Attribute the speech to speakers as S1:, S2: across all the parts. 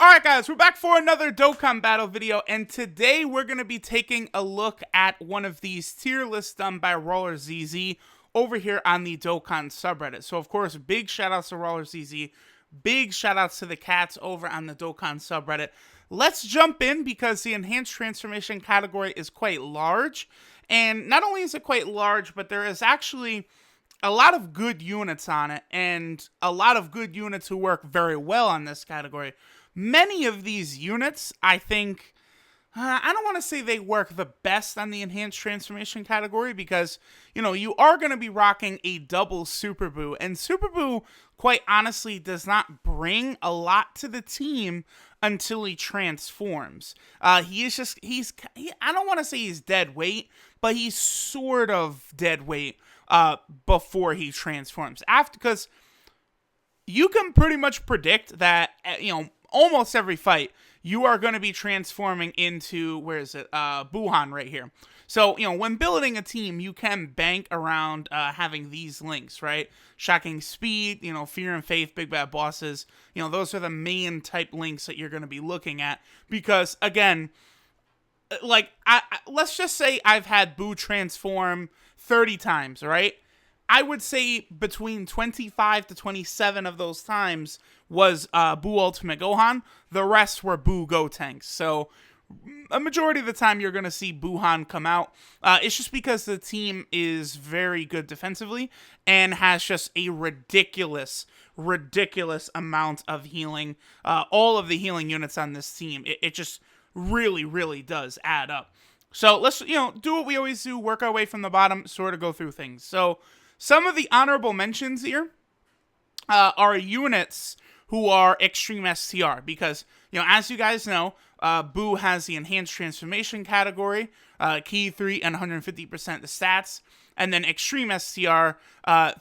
S1: Alright guys, we're back for another Dokkan battle video, and today we're going to be taking a look at one of these tier lists done by Roller ZZ over here on the Dokkan subreddit. So of course, big shoutouts to Roller ZZ, big shoutouts to the cats over on the Dokkan subreddit. Let's jump in because the enhanced transformation category is quite large, and not only is it quite large, but there is actually a lot of good units on it, and a lot of good units who work very well on this category. Many of these units, I think, I don't want to say they work the best on the enhanced transformation category because, you know, you are going to be rocking a double Super Buu, and Super Buu, quite honestly, does not bring a lot to the team until he transforms. I don't want to say he's dead weight, but he's sort of dead weight before he transforms. Because you can pretty much predict that, almost every fight, you are going to be transforming into, Buuhan right here. So, when building a team, you can bank around having these links, right? Shocking Speed, Fear and Faith, Big Bad Bosses. Those are the main type links that you're going to be looking at. Because, again, let's just say I've had Buu transform 30 times, right? I would say between 25 to 27 of those times was Buu Ultimate Gohan. The rest were Buu Gotenks. So a majority of the time you're going to see Buuhan come out. It's just because the team is very good defensively and has just a ridiculous amount of healing. All of the healing units on this team, it just really does add up. So let's, do what we always do, work our way from the bottom, sort of go through things. So some of the honorable mentions here are units who are Extreme STR, because, as you guys know, Buu has the Enhanced Transformation category, Key 3 and 150% the stats, and then Extreme STR,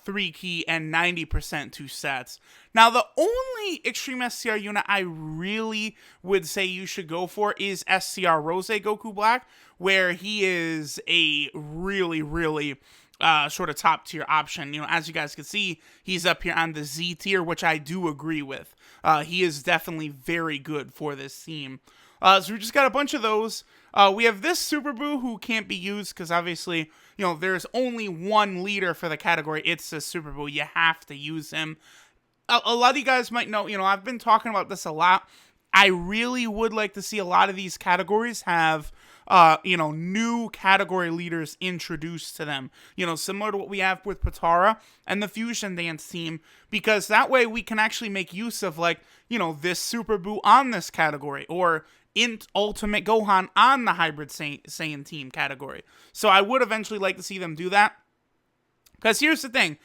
S1: 3 key and 90% 2 stats. Now, the only Extreme STR unit I really would say you should go for is STR Rose Goku Black, where he is a really sort of top tier option. As you guys can see, he's up here on the Z tier, which I do agree with. He is definitely very good for this team. So we just got a bunch of those. We have this Super Buu who can't be used because obviously, there's only one leader for the category. It's the Super Buu. You have to use him. A lot of you guys might know, I've been talking about this a lot. I really would like to see a lot of these categories have new category leaders introduced to them, similar to what we have with Potara and the Fusion Dance team, because that way we can actually make use of, this Super Buu on this category, or Ultimate Gohan on the Hybrid Saiyan team category. So I would eventually like to see them do that, because here's the thing,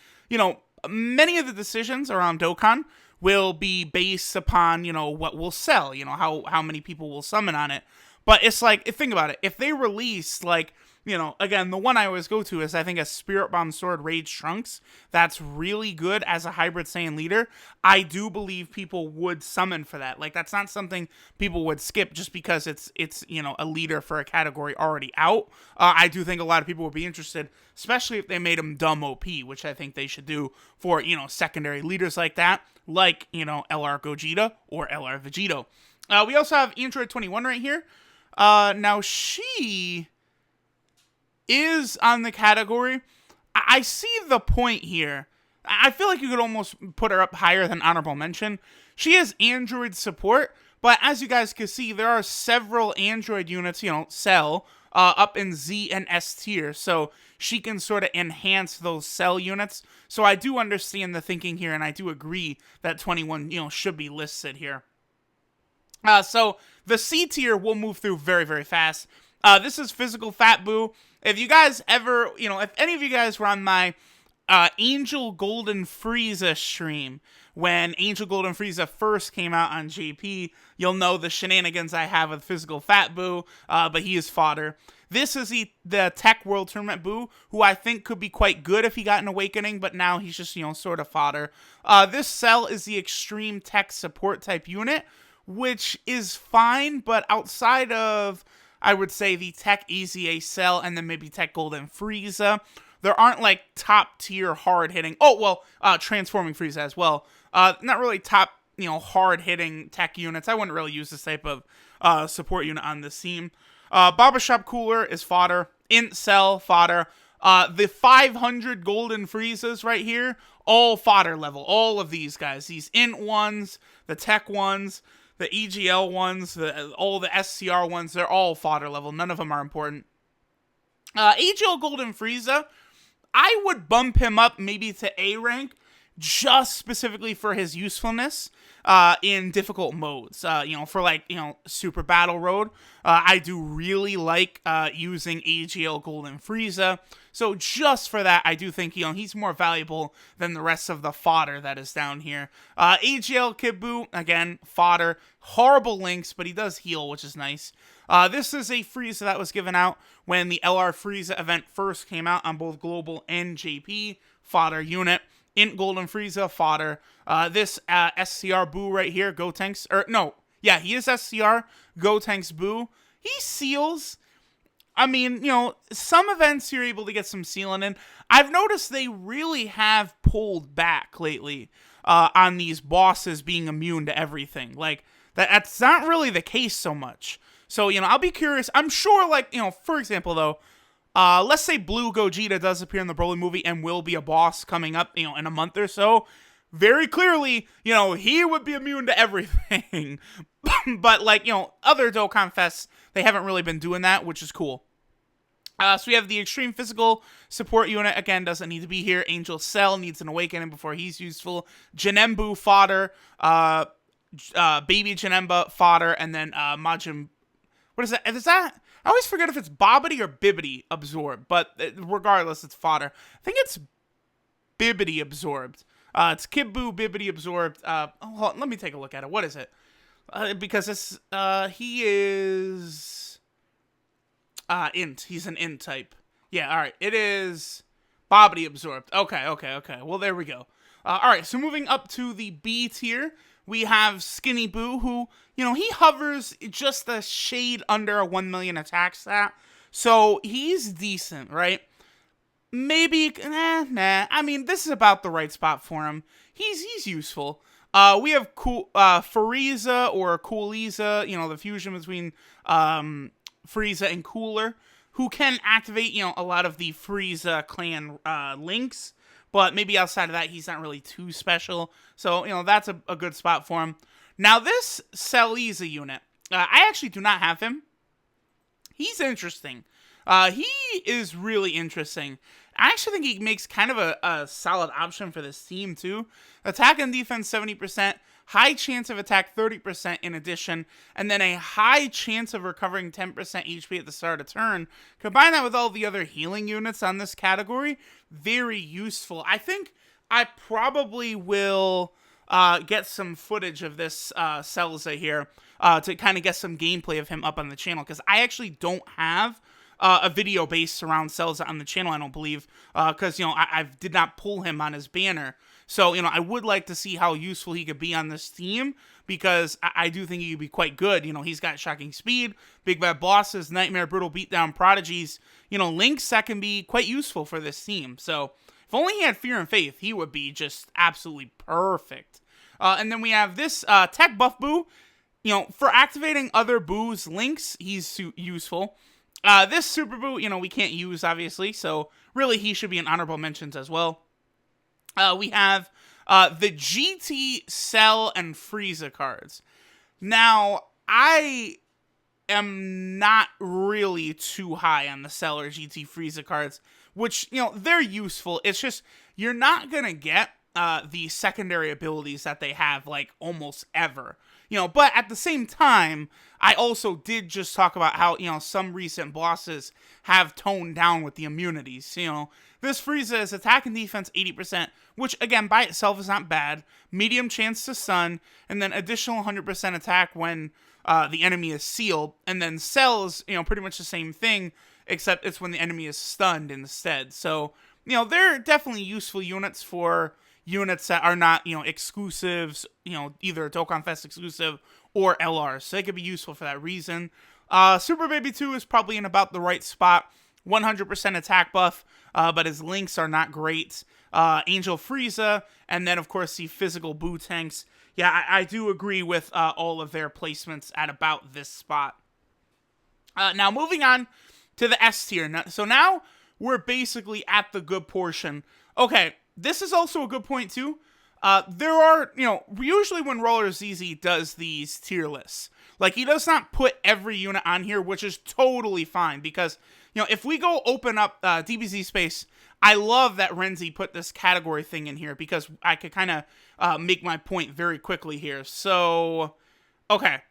S1: many of the decisions around Dokkan will be based upon, what will sell, how many people will summon on it. But it's think about it. If they release, again, the one I always go to is, I think, a Spirit Bomb Sword Rage Trunks. That's really good as a Hybrid Saiyan leader. I do believe people would summon for that. That's not something people would skip just because it's a leader for a category already out. I do think a lot of people would be interested, especially if they made him dumb OP, which I think they should do for, secondary leaders like that, LR Gogeta or LR Vegito. We also have Android 21 right here. Now she is on the category. I see the point here. I feel like you could almost put her up higher than honorable mention. She has Android support, but as you guys can see, there are several Android units, Cell, up in Z and S tier, so she can sort of enhance those Cell units. So I do understand the thinking here, and I do agree that 21, should be listed here. So the C tier we'll move through very fast. This is Physical Fat Buu. If you guys ever, if any of you guys were on my Angel Golden Frieza stream, when Angel Golden Frieza first came out on JP, you'll know the shenanigans I have with Physical Fat Buu, but he is fodder. This is the Tech World Tournament Buu, who I think could be quite good if he got an awakening, but now he's just, sort of fodder. This Cell is the Extreme Tech Support type unit, which is fine, but outside of, I would say, the Tech EZA Cell and then maybe Tech Golden Frieza, there aren't top tier hard hitting. Transforming Frieza as well. Not really top hard-hitting tech units. I wouldn't really use this type of support unit on this team. Barbershop Cooler is fodder. Int Cell, fodder. The 500 golden Friezas right here, all fodder level. All of these guys. These Int ones, the tech ones, the EGL ones, all the SCR ones, they're all fodder level. None of them are important. AGL Golden Frieza, I would bump him up maybe to A rank, just specifically for his usefulness in difficult modes. For like, Super Battle Road, I do really like using AGL Golden Frieza. So just for that, I do think, he's more valuable than the rest of the fodder that is down here. AGL Kid Buu, again, fodder. Horrible links, but he does heal, which is nice. This is a Frieza that was given out when the LR Frieza event first came out on both Global and JP. Fodder unit. Int Golden Frieza, fodder. This SCR Buu right here, Gotenks. He is SCR, Gotenks Buu. He seals. I mean, some events you're able to get some sealing in. I've noticed they really have pulled back lately on these bosses being immune to everything. Like, that's not really the case so much. So, I'll be curious. I'm sure, for example, though, let's say Blue Gogeta does appear in the Broly movie and will be a boss coming up, in a month or so. Very clearly, he would be immune to everything. But, other Dokkan Fests, they haven't really been doing that, which is cool. So we have the Extreme Physical Support Unit. Again, doesn't need to be here. Angel Cell needs an awakening before he's useful. Janembu, fodder. Baby Janemba, fodder. And then Majin... What is that? Is that... I always forget if it's Bobbity or Bibbity absorbed, but regardless, it's fodder. I think it's Bibbity absorbed. It's Kid Buu, Bibbity absorbed. Hold on, let me take a look at it. What is it? Because it's, he is, Int. He's an Int type. Yeah, alright. It is Bobbity absorbed. Okay. Well, there we go. Alright, so moving up to the B tier, we have Skinny Buu, who, he hovers just a shade under a 1 million attack stat. So, he's decent, right? Maybe, nah. I mean, this is about the right spot for him. He's useful. We have Frieza or Cooliza, the fusion between Frieza and Cooler, who can activate, a lot of the Frieza clan links. But maybe outside of that, he's not really too special. So, that's a good spot for him. Now, this Celliza unit, I actually do not have him. He's interesting. He is really interesting. I actually think he makes kind of a solid option for this team, too. Attack and defense, 70%. High chance of attack, 30% in addition. And then a high chance of recovering 10% HP at the start of turn. Combine that with all the other healing units on this category. Very useful. I think I probably will get some footage of this Celza here to kind of get some gameplay of him up on the channel. Because I actually don't have a video based around Celza on the channel, I don't believe. Because, I did not pull him on his banner. So, I would like to see how useful he could be on this team, because I do think he could be quite good. He's got shocking speed, big bad bosses, nightmare, brutal beatdown, prodigies, links that can be quite useful for this team. So, if only he had fear and faith, he would be just absolutely perfect. And then we have this tech buff Buu. For activating other Buu's links, he's useful. This Super Buu, we can't use, obviously, so really he should be in honorable mentions as well. We have the GT, Cell, and Frieza cards. Now, I am not really too high on the Cell or GT Frieza cards, which, they're useful. It's just, you're not going to get the secondary abilities that they have, almost ever. But at the same time, I also did just talk about how, some recent bosses have toned down with the immunities. This Frieza is attack and defense 80%, which, again, by itself is not bad. Medium chance to stun, and then additional 100% attack when the enemy is sealed. And then Cell's, pretty much the same thing, except it's when the enemy is stunned instead. So, they're definitely useful units for units that are not, exclusives, either Dokkan Fest exclusive or LR. So they could be useful for that reason. Super Baby 2 is probably in about the right spot. 100% attack buff, but his links are not great. Angel Frieza, and then, of course, the physical Buu tanks. Yeah, I do agree with all of their placements at about this spot. Now, moving on to the S tier. So now we're basically at the good portion. Okay, this is also a good point, too. There are, usually when Roller ZZ does these tier lists, like, he does not put every unit on here, which is totally fine, because, if we go open up DBZ space, I love that Renzi put this category thing in here, because I could kind of make my point very quickly here. So, okay.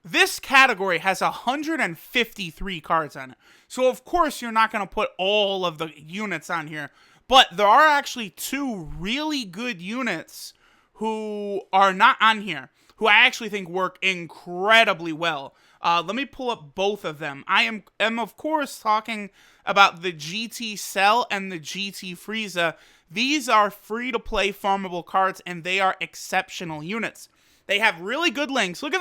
S1: This category has 153 cards on it. So, of course, you're not going to put all of the units on here. But there are actually 2 really good units who are not on here, who I actually think work incredibly well. Let me pull up both of them. I am of course, talking about the GT Cell and the GT Frieza. These are free-to-play farmable cards, and they are exceptional units. They have really good links. Look,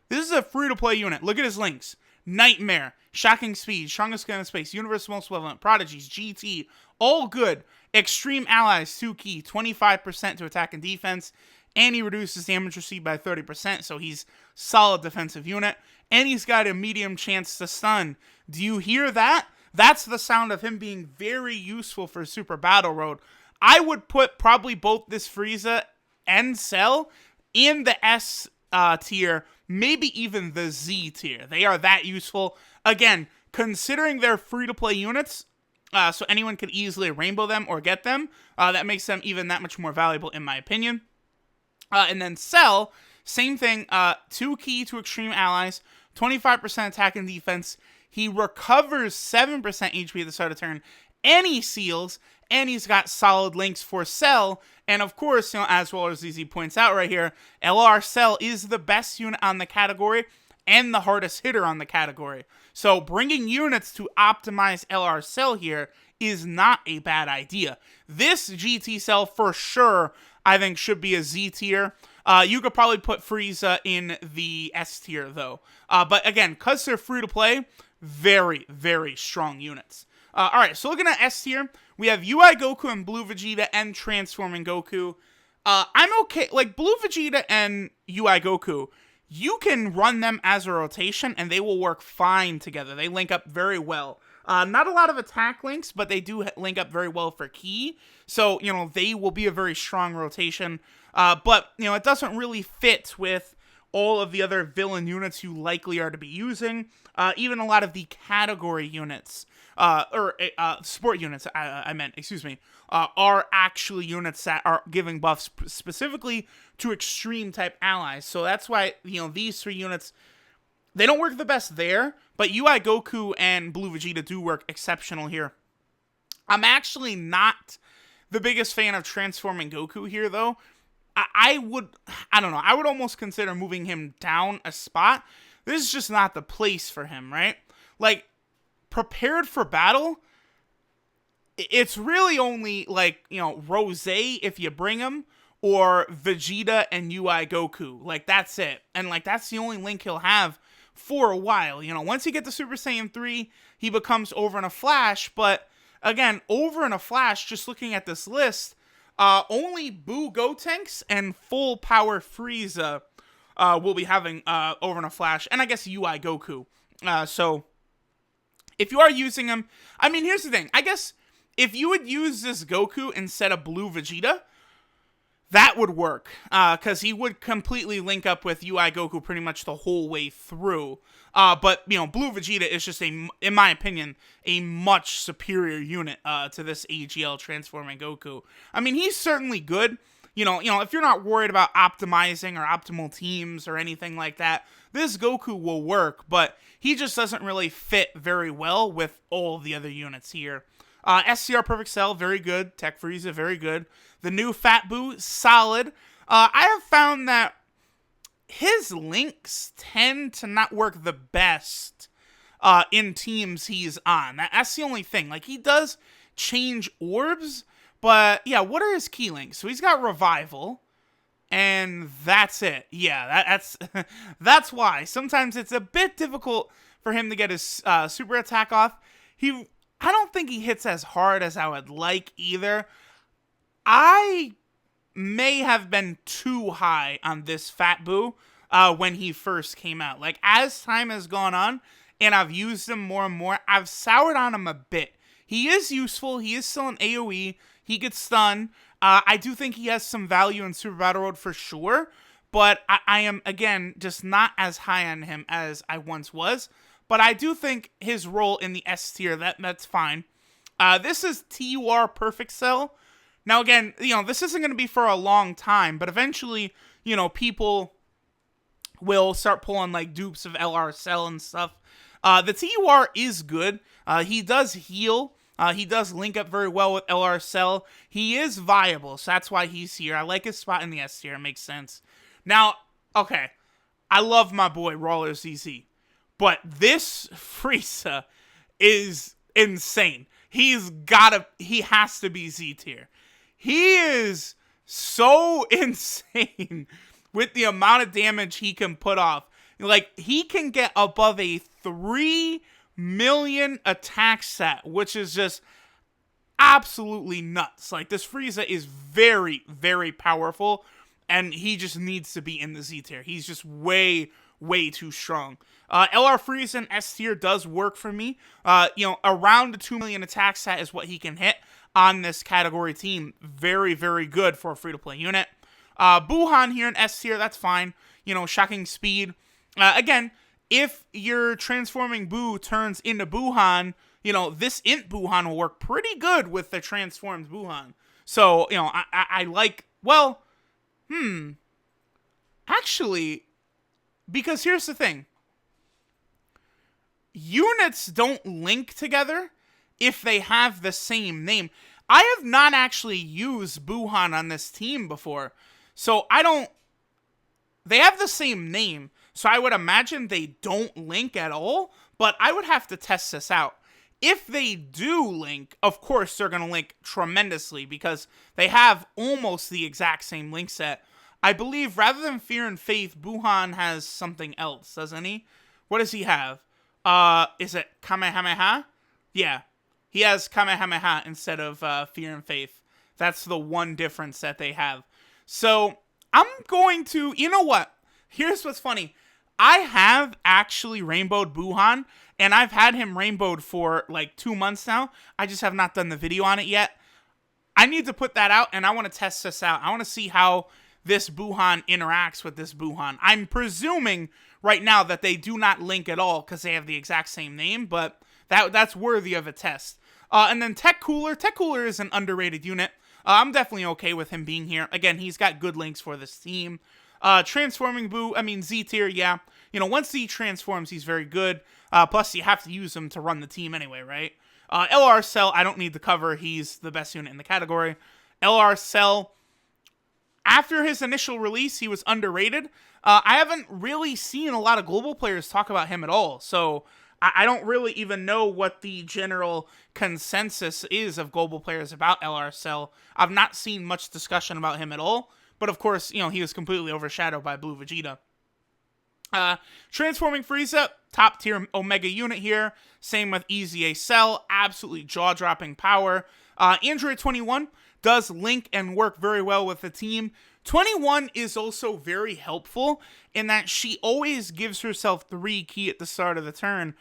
S1: this is a free-to-play unit. Look at his links. Nightmare, Shocking Speed, Strongest Gun in Space, Universal Most Relevant, Prodigies, GT, all good. Extreme Allies, 2 key, 25% to attack and defense, and he reduces damage received by 30%, so he's solid defensive unit, and he's got a medium chance to stun. Do you hear that? That's the sound of him being very useful for Super Battle Road. I would put probably both this Frieza and Cell in the S tier, maybe even the Z tier. They are that useful. Again, considering they're free-to-play units, so anyone could easily rainbow them or get them, that makes them even that much more valuable in my opinion. And then Cell, same thing, 2 key to extreme allies, 25% attack and defense. He recovers 7% HP at the start of turn, and he seals, and he's got solid links for Cell. And of course, as Roller ZZ points out right here, LR Cell is the best unit on the category and the hardest hitter on the category. So bringing units to optimize LR Cell here is not a bad idea. This GT Cell for sure, I think, should be a Z tier. You could probably put Frieza in the S tier though. But again, because they're free to play, very, very strong units. Alright, so looking at S tier, we have UI Goku and Blue Vegeta and Transforming Goku. I'm okay, like Blue Vegeta and UI Goku, you can run them as a rotation and they will work fine together. They link up very well. Not a lot of attack links, but they do link up very well for ki. So, they will be a very strong rotation. But, it doesn't really fit with all of the other villain units you likely are to be using. Even a lot of the category units, sport units, I meant, excuse me, are actually units that are giving buffs specifically to extreme type allies. So that's why, these 3 units, they don't work the best there, but UI Goku and Blue Vegeta do work exceptional here. I'm actually not the biggest fan of Transforming Goku here, though. I don't know, I would almost consider moving him down a spot. This is just not the place for him, right? Like, prepared for battle, it's really only, like, Rose if you bring him, or Vegeta and UI Goku. Like, that's it. And, like, that's the only link he'll have for a while. Once you get to Super Saiyan 3, he becomes Over in a Flash, but, again, Over in a Flash, just looking at this list, only Buu Gotenks and Full Power Frieza will be having Over in a Flash, and I guess UI Goku. So, if you are using him, I mean, here's the thing. I guess if you would use this Goku instead of Blue Vegeta, that would work, because he would completely link up with UI Goku pretty much the whole way through. But, Blue Vegeta is just, in my opinion, a much superior unit to this AGL Transforming Goku. I mean, he's certainly good. If you're not worried about optimizing or optimal teams or anything like that, this Goku will work, but he just doesn't really fit very well with all the other units here. SCR Perfect Cell, very good. Tech Frieza, very good. The new Fat Buu, solid. I have found that his links tend to not work the best in teams he's on. That's the only thing. Like, he does change orbs, but yeah, what are his key links? So he's got Revival, and that's it. Yeah, that's that's why. Sometimes it's a bit difficult for him to get his super attack off. I don't think he hits as hard as I would like either. I may have been too high on this Fat Buu when he first came out. Like, as time has gone on and I've used him more and more, I've soured on him a bit. He is useful. He is still an AoE. He gets stun. I do think he has some value in Super Battle Road for sure, but I am, again, just not as high on him as I once was. But I do think his role in the S tier, that's fine. This is TUR Perfect Cell. Now, again, this isn't going to be for a long time, but eventually, people will start pulling, like, dupes of LR Cell and stuff. The TUR is good. He does heal. He does link up very well with LR Cell. He is viable, so that's why he's here. I like his spot in the S tier. It makes sense. Now, okay, I love my boy Roller ZZ, but this Frieza is insane. He has to be Z tier. He is so insane with the amount of damage he can put off. Like, he can get above a 3 million attack set, which is just absolutely nuts. Like, this Frieza is very, very powerful, and he just needs to be in the Z tier. He's just way, way too strong. LR Frieza in S tier does work for me. Around the 2 million attack set is what he can hit on this category team. Very, very good for a free-to-play unit. Buuhan here in S tier, that's fine. Shocking speed. Again, if your transforming Buu turns into Buuhan, this Int Buuhan will work pretty good with the transformed Buuhan. So, I like, actually, because here's the thing. Units don't link together if they have the same name. I have not actually used Buuhan on this team before, so they have the same name, so I would imagine they don't link at all, but I would have to test this out. If they do link, of course they're going to link tremendously, because they have almost the exact same link set. I believe rather than Fear and Faith, Buuhan has something else, doesn't he? What does he have? Is it Kamehameha? Yeah. He has Kamehameha instead of Fear and Faith. That's the one difference that they have. So, I'm going to... You know what? Here's what's funny. I have actually rainbowed Buuhan, and I've had him rainbowed for like 2 months now. I just have not done the video on it yet. I need to put that out, and I want to test this out. I want to see how this Buuhan interacts with this Buuhan. I'm presuming right now that they do not link at all because they have the exact same name, but that's worthy of a test. And then Tech Cooler. Tech Cooler is an underrated unit. I'm definitely okay with him being here. Again, he's got good links for this team. Transforming Buu, Z tier, yeah. Once Z transforms, he's very good. Plus, you have to use him to run the team anyway, right? LR Cell, I don't need to cover. He's the best unit in the category. LR Cell, after his initial release, he was underrated. I haven't really seen a lot of global players talk about him at all, so I don't really even know what the general consensus is of global players about LR Cell. I've not seen much discussion about him at all, but of course, he was completely overshadowed by Blue Vegeta. Transforming Frieza, top tier Omega unit here. Same with EZA Cell, absolutely jaw-dropping power. Android 21 does link and work very well with the team. 21 is also very helpful in that she always gives herself 3 ki at the start of the turn.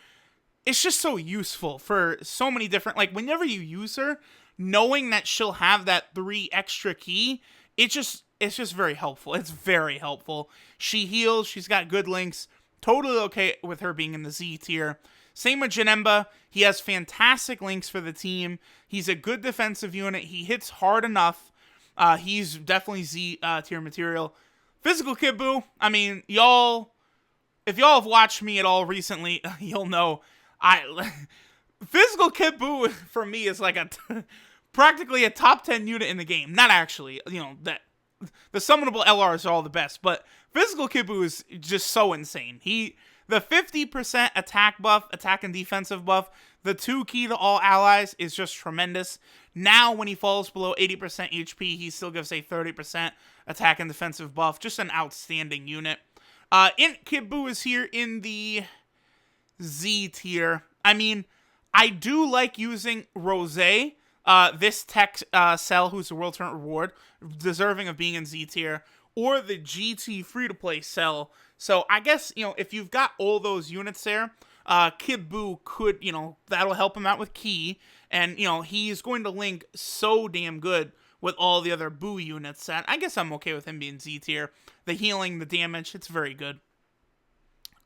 S1: It's just so useful for so many different, like, whenever you use her, knowing that she'll have that 3 extra ki, it's just very helpful. It's very helpful. She heals, she's got good links, totally okay with her being in the Z tier. Same with Janemba. He has fantastic links for the team. He's a good defensive unit. He hits hard enough. He's definitely Z tier material. Physical Kid Buu, if y'all have watched me at all recently, you'll know Physical Kid Buu for me is like practically a top 10 unit in the game. Not actually, that the summonable LRs are all the best, but Physical Kid Buu is just so insane. The 50% attack buff, attack and defensive buff, the 2 ki to all allies is just tremendous. Now, when he falls below 80% HP, he still gives a 30% attack and defensive buff. Just an outstanding unit. Int Kid Buu is here in the Z tier. I do like using Rosé, this tech Cell, who's a World Tournament reward, deserving of being in Z tier, or the GT free-to-play Cell. So I guess, if you've got all those units there, Kid Buu could, that'll help him out with Key, and, he's going to link so damn good with all the other Buu units that I guess I'm okay with him being Z tier. The healing, the damage, it's very good.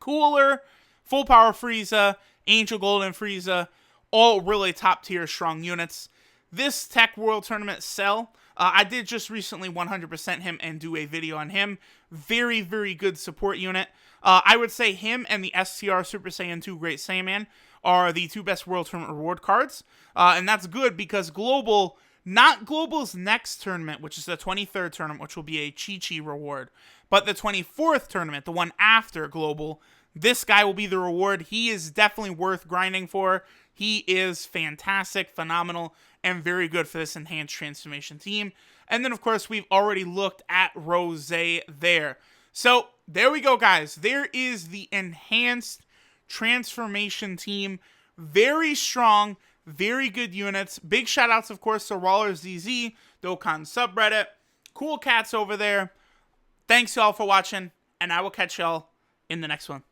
S1: Cooler, full power Frieza, Angel Golden Frieza, all really top tier strong units. This Tech World Tournament Cell, I did just recently 100% him and do a video on him. Very, very good support unit. I would say him and the STR Super Saiyan 2 Great Saiyaman are the two best World Tournament reward cards. And that's good because Global, not Global's next tournament, which is the 23rd tournament, which will be a Chi-Chi reward, but the 24th tournament, the one after Global, this guy will be the reward. He is definitely worth grinding for. He is fantastic, phenomenal, and very good for this enhanced transformation team. And then, of course, we've already looked at Rose there. So, there we go, guys. There is the enhanced transformation team. Very strong, very good units. Big shout-outs, of course, to RallersZZ, Dokkan subreddit. Cool cats over there. Thanks, y'all, for watching, and I will catch y'all in the next one.